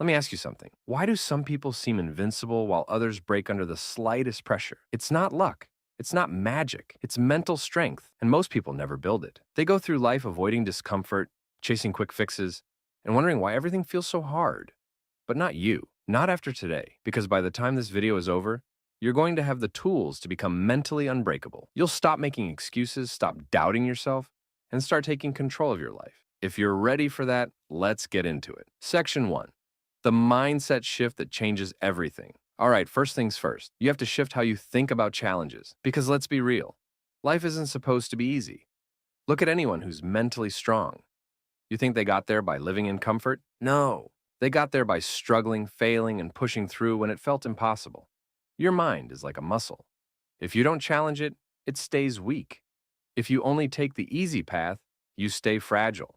Let me ask you something. Why do some people seem invincible while others break under the slightest pressure? It's not luck. It's not magic. It's mental strength, and most people never build it. They go through life avoiding discomfort, chasing quick fixes, and wondering why everything feels so hard. But not you. Not after today, because by the time this video is over, you're going to have the tools to become mentally unbreakable. You'll stop making excuses, stop doubting yourself, and start taking control of your life. If you're ready for that, let's get into it. Section 1. The mindset shift that changes everything. All right, first things first. You have to shift how you think about challenges. Because let's be real, life isn't supposed to be easy. Look at anyone who's mentally strong. You think they got there by living in comfort? No. They got there by struggling, failing, and pushing through when it felt impossible. Your mind is like a muscle. If you don't challenge it, it stays weak. If you only take the easy path, you stay fragile.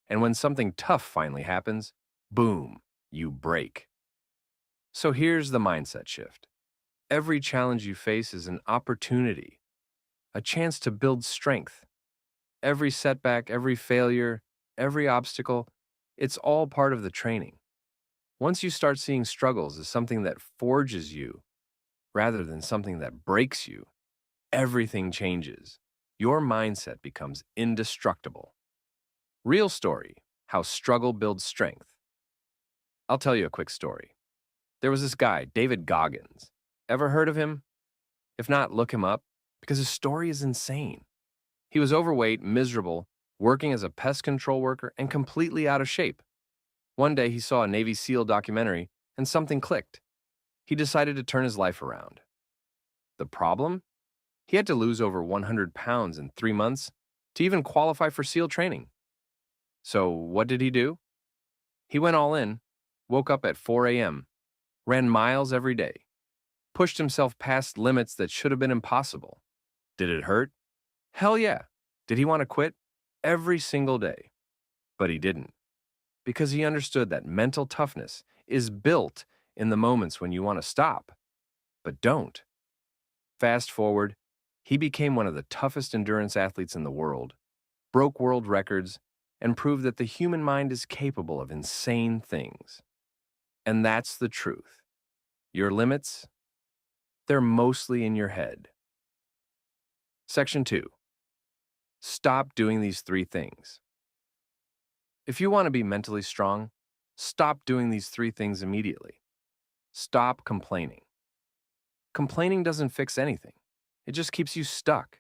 And when something tough finally happens, boom, you break. So here's the mindset shift. Every challenge you face is an opportunity, a chance to build strength. Every setback, every failure, every obstacle, it's all part of the training. Once you start seeing struggles as something that forges you rather than something that breaks you, everything changes. Your mindset becomes indestructible. Real story, how struggle builds strength. I'll tell you a quick story. There was this guy, David Goggins. Ever heard of him? If not, look him up, because his story is insane. He was overweight, miserable, working as a pest control worker, and completely out of shape. One day, he saw a Navy SEAL documentary, and something clicked. He decided to turn his life around. The problem? He had to lose over 100 pounds in 3 months to even qualify for SEAL training. So what did he do? He went all in, woke up at 4 a.m., ran miles every day, pushed himself past limits that should have been impossible. Did it hurt? Hell yeah. Did he want to quit? Every single day. But he didn't. Because he understood that mental toughness is built in the moments when you want to stop, but don't. Fast forward, he became one of the toughest endurance athletes in the world, broke world records, and proved that the human mind is capable of insane things. And that's the truth. Your limits, they're mostly in your head. Section 2. Stop doing these 3 things. If you want to be mentally strong, stop doing these 3 things immediately. Stop complaining. Complaining doesn't fix anything. It just keeps you stuck.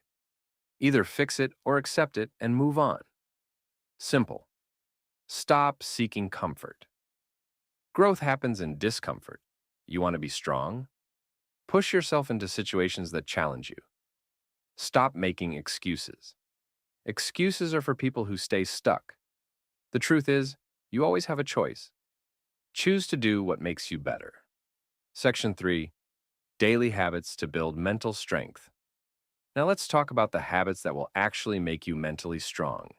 Either fix it or accept it and move on. Simple. Stop seeking comfort. Growth happens in discomfort. You want to be strong? Push yourself into situations that challenge you. Stop making excuses. Excuses are for people who stay stuck. The truth is, you always have a choice. Choose to do what makes you better. Section 3. Daily habits to build mental strength. Now let's talk about the habits that will actually make you mentally strong.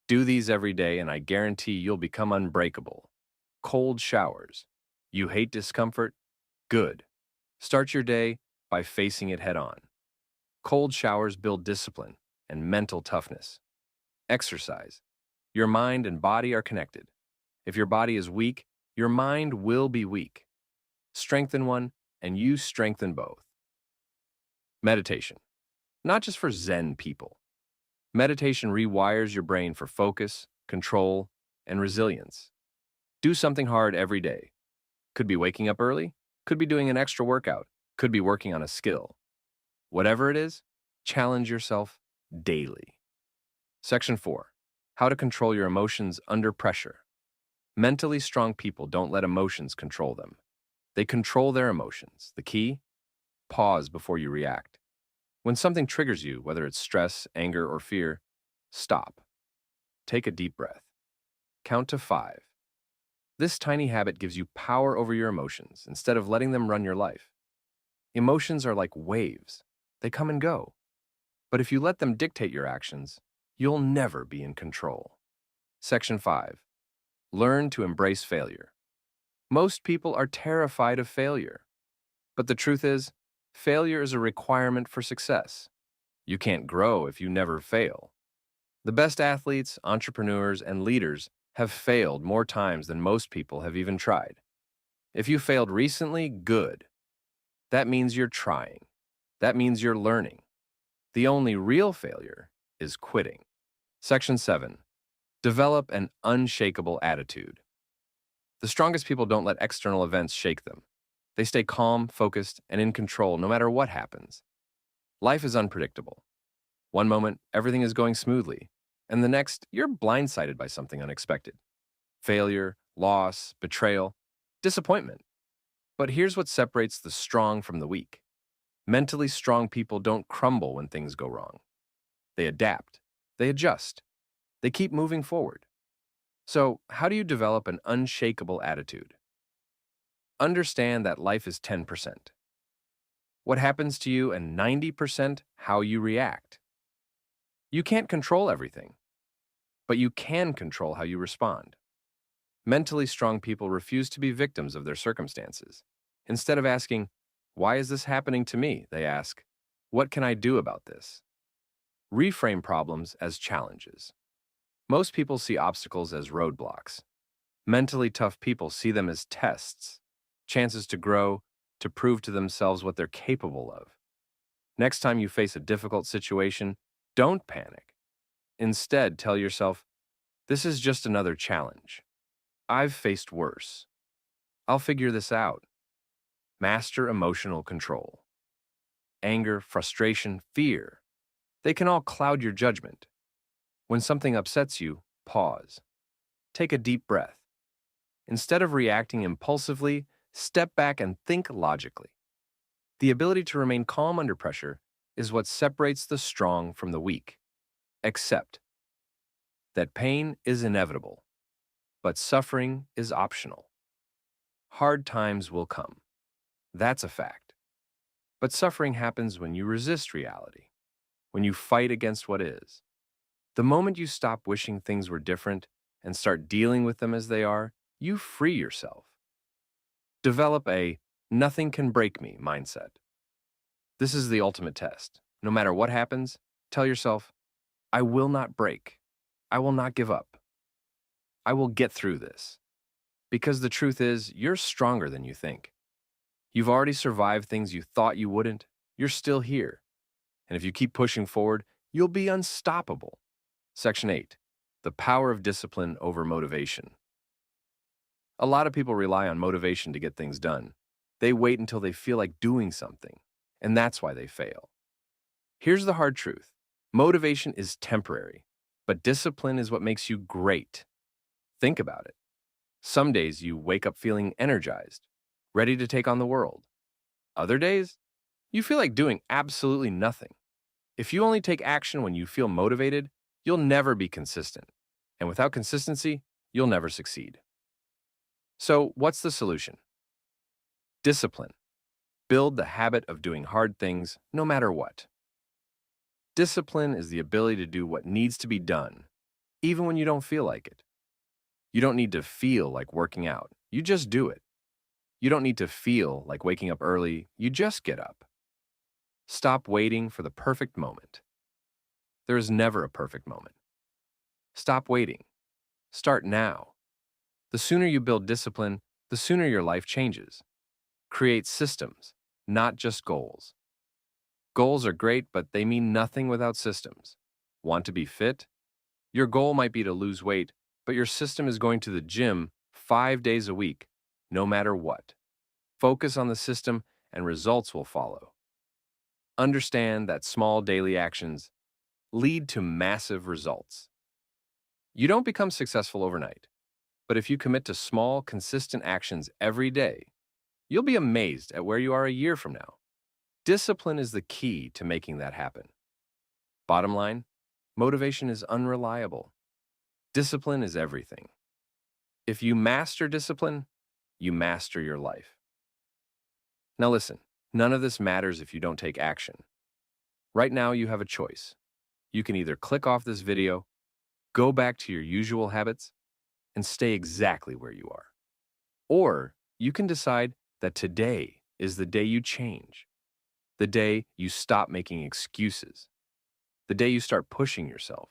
Do these every day and I guarantee you'll become unbreakable. Cold showers. You hate discomfort? Good. Start your day by facing it head on. Cold showers build discipline and mental toughness. Exercise. Your mind and body are connected. If your body is weak, your mind will be weak. Strengthen one, and you strengthen both. Meditation. Not just for Zen people. Meditation rewires your brain for focus, control, and resilience. Do something hard every day. Could be waking up early, could be doing an extra workout, could be working on a skill. Whatever it is, challenge yourself daily. Section 4. How to control your emotions under pressure. Mentally strong people don't let emotions control them. They control their emotions. The key? Pause before you react. When something triggers you, whether it's stress, anger, or fear, stop. Take a deep breath. Count to 5. This tiny habit gives you power over your emotions instead of letting them run your life. Emotions are like waves. They come and go. But if you let them dictate your actions, you'll never be in control. Section 5. Learn to embrace failure. Most people are terrified of failure. But the truth is, failure is a requirement for success. You can't grow if you never fail. The best athletes, entrepreneurs, and leaders have failed more times than most people have even tried. If you failed recently, good. That means you're trying. That means you're learning. The only real failure is quitting. Section 7. Develop an unshakable attitude. The strongest people don't let external events shake them. They stay calm, focused, and in control no matter what happens. Life is unpredictable. One moment, everything is going smoothly, and the next, you're blindsided by something unexpected. Failure, loss, betrayal, disappointment. But here's what separates the strong from the weak. Mentally strong people don't crumble when things go wrong. They adapt. They adjust. They keep moving forward. So, how do you develop an unshakable attitude? Understand that life is 10%. What happens to you, and 90% how you react. You can't control everything, but you can control how you respond. Mentally strong people refuse to be victims of their circumstances. Instead of asking, "Why is this happening to me?" they ask, "What can I do about this?" Reframe problems as challenges. Most people see obstacles as roadblocks. Mentally tough people see them as tests, chances to grow, to prove to themselves what they're capable of. Next time you face a difficult situation, don't panic. Instead, tell yourself, "This is just another challenge. I've faced worse. I'll figure this out." Master emotional control. Anger, frustration, fear. They can all cloud your judgment. When something upsets you, pause. Take a deep breath. Instead of reacting impulsively, step back and think logically. The ability to remain calm under pressure is what separates the strong from the weak. Accept that pain is inevitable, but suffering is optional. Hard times will come. That's a fact. But suffering happens when you resist reality, when you fight against what is. The moment you stop wishing things were different and start dealing with them as they are, you free yourself. Develop a "nothing can break me" mindset. This is the ultimate test. No matter what happens, tell yourself, "I will not break. I will not give up. I will get through this." Because the truth is, you're stronger than you think. You've already survived things you thought you wouldn't. You're still here. And if you keep pushing forward, you'll be unstoppable. Section 8. The power of discipline over motivation. A lot of people rely on motivation to get things done. They wait until they feel like doing something, and that's why they fail. Here's the hard truth. Motivation is temporary, but discipline is what makes you great. Think about it. Some days you wake up feeling energized, ready to take on the world. Other days, you feel like doing absolutely nothing. If you only take action when you feel motivated, you'll never be consistent. And without consistency, you'll never succeed. So, what's the solution? Discipline. Build the habit of doing hard things no matter what. Discipline is the ability to do what needs to be done, even when you don't feel like it. You don't need to feel like working out. You just do it. You don't need to feel like waking up early. You just get up. Stop waiting for the perfect moment. There is never a perfect moment. Stop waiting. Start now. The sooner you build discipline, the sooner your life changes. Create systems, not just goals. Goals are great, but they mean nothing without systems. Want to be fit? Your goal might be to lose weight, but your system is going to the gym 5 days a week, no matter what. Focus on the system and results will follow. Understand that small daily actions lead to massive results. You don't become successful overnight, but if you commit to small, consistent actions every day, you'll be amazed at where you are a year from now. Discipline is the key to making that happen. Bottom line, motivation is unreliable. Discipline is everything. If you master discipline, you master your life. Now listen, none of this matters if you don't take action. Right now you have a choice. You can either click off this video, go back to your usual habits, and stay exactly where you are. Or you can decide that today is the day you change. The day you stop making excuses. The day you start pushing yourself.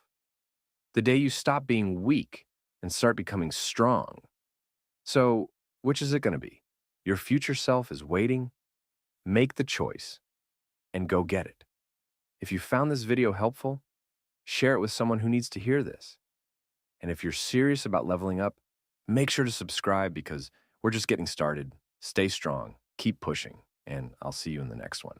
The day you stop being weak and start becoming strong. So, which is it going to be? Your future self is waiting. Make the choice and go get it. If you found this video helpful, share it with someone who needs to hear this. And if you're serious about leveling up, make sure to subscribe because we're just getting started. Stay strong, keep pushing, and I'll see you in the next one.